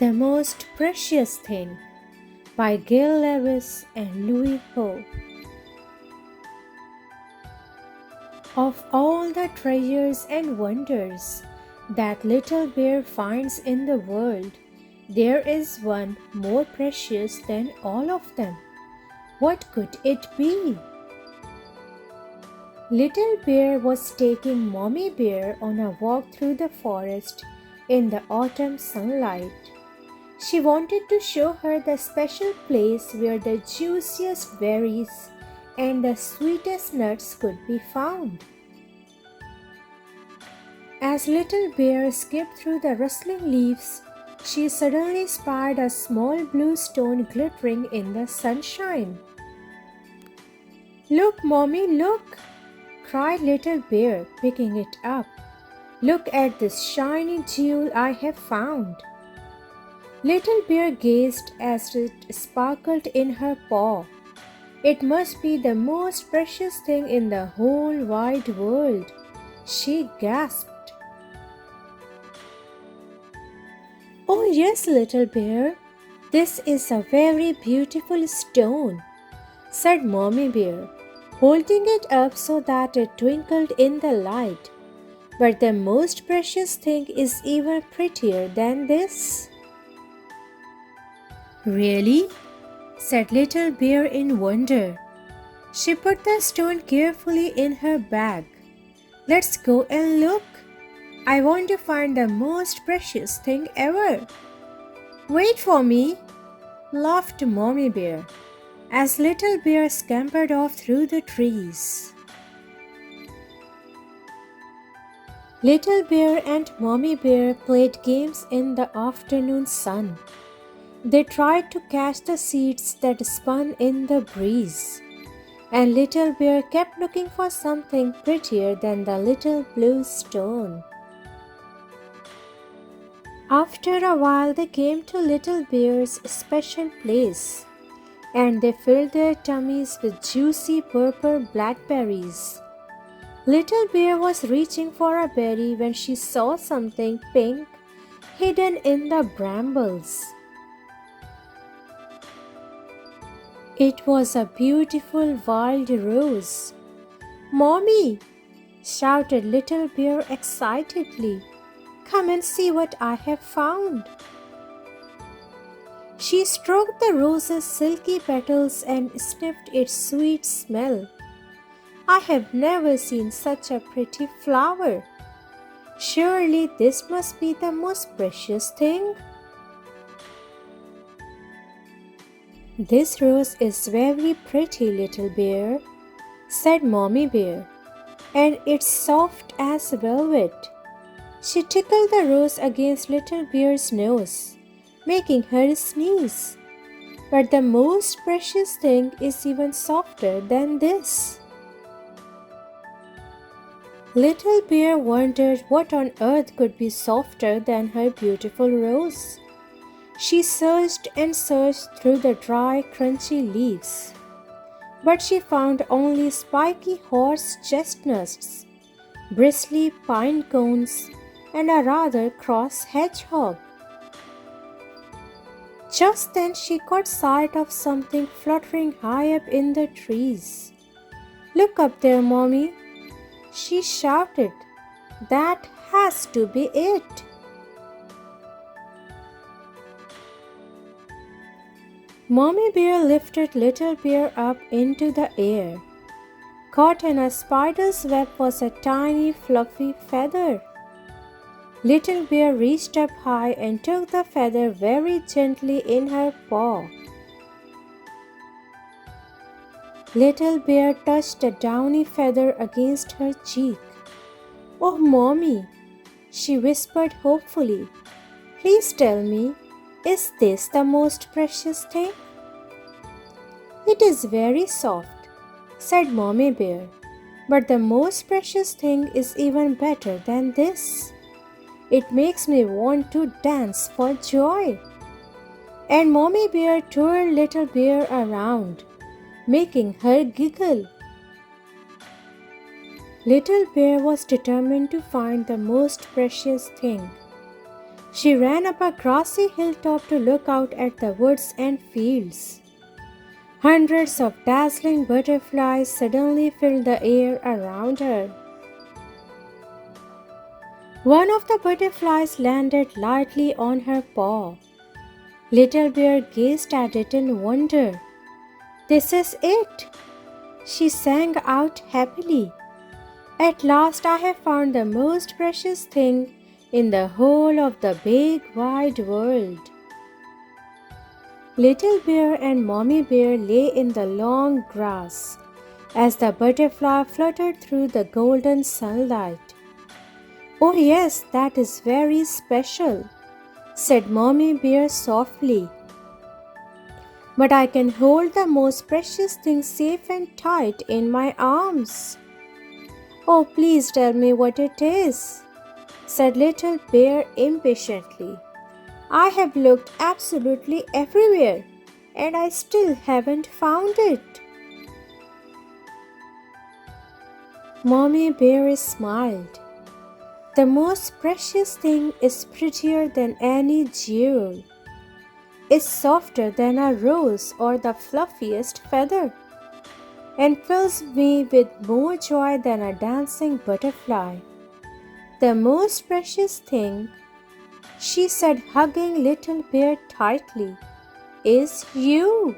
The Most Precious Thing by Gill and Louis Ho. Of all the treasures and wonders that little bear finds in the world, there is one more precious than all of them. What could it be? Little Bear was taking Mommy Bear on a walk through the forest in the autumn sunlight. She wanted to show her the special place where the juiciest berries and the sweetest nuts could be found. As Little Bear skipped through the rustling leaves, she suddenly spied a small blue stone glittering in the sunshine. "Look, Mommy, look!" cried Little Bear, picking it up. "Look at this shiny jewel I have found." Little Bear gazed as it sparkled in her paw. "It must be the most precious thing in the whole wide world," she gasped. "Oh yes, Little Bear, this is a very beautiful stone," said Mommy Bear, holding it up so that it twinkled in the light. "But the most precious thing is even prettier than this." "Really?" said Little Bear in wonder. She put the stone carefully in her bag. "Let's go and look. I want to find the most precious thing ever." "Wait for me," laughed Mommy Bear, as Little Bear scampered off through the trees. Little Bear and Mommy Bear played games in the afternoon sun. They tried to catch the seeds that spun in the breeze, and Little Bear kept looking for something prettier than the little blue stone. After a while, they came to Little Bear's special place, and they filled their tummies with juicy purple blackberries. Little Bear was reaching for a berry when she saw something pink hidden in the brambles. It was a beautiful wild rose. "Mommy!" shouted Little Bear excitedly. "Come and see what I have found." She stroked the rose's silky petals and sniffed its sweet smell. "I have never seen such a pretty flower. Surely this must be the most precious thing." "This rose is very pretty, Little Bear," said Mommy Bear, "and it's soft as velvet." She tickled the rose against Little Bear's nose, making her sneeze. "But the most precious thing is even softer than this." Little Bear wondered what on earth could be softer than her beautiful rose. She searched and searched through the dry, crunchy leaves, but she found only spiky horse chestnuts, bristly pine cones, and a rather cross hedgehog. Just then she caught sight of something fluttering high up in the trees. "Look up there, Mommy!" she shouted. "That has to be it." Mommy Bear lifted Little Bear up into the air. Caught in a spider's web was a tiny fluffy feather. Little Bear reached up high and took the feather very gently in her paw. Little Bear touched a downy feather against her cheek. "Oh, Mommy," she whispered hopefully, "please tell me, is this the most precious thing?" "It is very soft," said Mommy Bear, "but the most precious thing is even better than this. It makes me want to dance for joy." And Mommy Bear twirled Little Bear around, making her giggle. Little Bear was determined to find the most precious thing. She ran up a grassy hilltop to look out at the woods and fields. Hundreds of dazzling butterflies suddenly filled the air around her. One of the butterflies landed lightly on her paw. Little Bear gazed at it in wonder. "This is it!" she sang out happily. "At last I have found the most precious thing in the whole of the big wide world." Little Bear and Mommy Bear lay in the long grass as the butterfly fluttered through the golden sunlight. "Oh yes, that is very special," said Mommy Bear softly. "But I can hold the most precious thing safe and tight in my arms." "Oh, please tell me what it is," said Little Bear impatiently. "I have looked absolutely everywhere, and I still haven't found it." Mommy Bear smiled. "The most precious thing is prettier than any jewel. It's softer than a rose or the fluffiest feather, and fills me with more joy than a dancing butterfly. The most precious thing," she said, hugging Little Bear tightly, "is you."